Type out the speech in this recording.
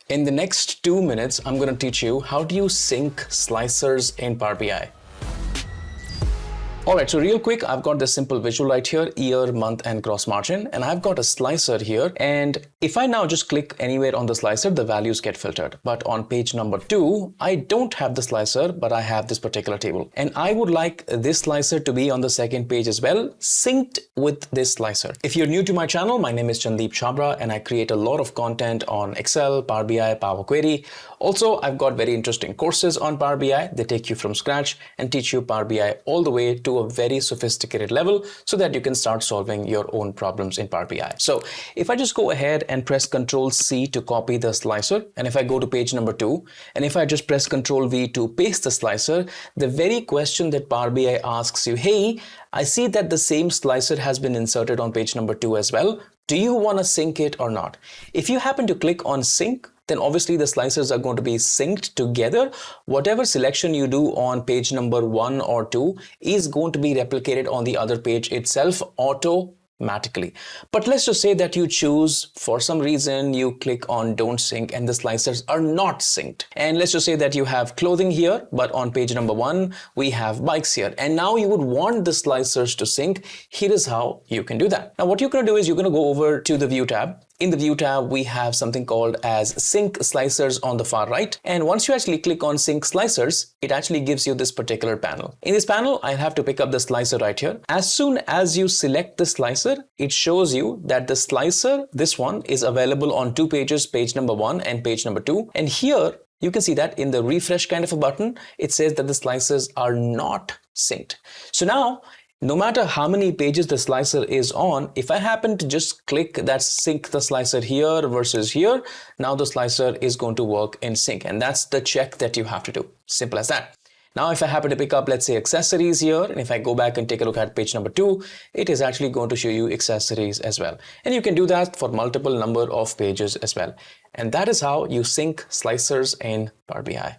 In the next 2 minutes, I'm going to teach you how do you sync slicers in Power BI. Alright, so real quick, I've got this simple visual right here, year, month, and gross margin, and I've got a slicer here. And if I now just click anywhere on the slicer, the values get filtered. But on page number 2, I don't have the slicer, but I have this particular table. And I would like this slicer to be on the second page as well, synced with this slicer. If you're new to my channel, my name is Chandeep, and I create a lot of content on Excel, Power BI, Power Query. Also, I've got very interesting courses on Power BI. They take you from scratch and teach you Power BI all the way to a very sophisticated level so that you can start solving your own problems in Power BI. So if I just go ahead and press Ctrl C to copy the slicer, and if I go to page number 2, and if I just press Ctrl V to paste the slicer, the very question that Power BI asks you, hey, I see that the same slicer has been inserted on page number 2 as well. Do you want to sync it or not? If you happen to click on sync, then obviously the slicers are going to be synced together. Whatever selection you do on page number 1 or 2 is going to be replicated on the other page itself automatically. But let's just say that you choose, for some reason, you click on don't sync and the slicers are not synced. And let's just say that you have clothing here, but on page number 1, we have bikes here. And now you would want the slicers to sync. Here is how you can do that. Now, what you're going to do is you're going to go over to the View tab. In the View tab, we have something called as Sync Slicers on the far right. And once you actually click on Sync Slicers, it actually gives you this particular panel. In this panel, I have to pick up the slicer right here. As soon as you select the slicer, it shows you that the slicer, this one, is available on 2 pages, page number 1 and page number 2. And here, you can see that in the refresh kind of a button, it says that the slicers are not synced. So now, no matter how many pages the slicer is on, if I happen to just click that sync the slicer here versus here, now the slicer is going to work in sync. And that's the check that you have to do. Simple as that. Now, if I happen to pick up, let's say, accessories here, and if I go back and take a look at page number 2, it is actually going to show you accessories as well. And you can do that for multiple number of pages as well. And that is how you sync slicers in Power BI.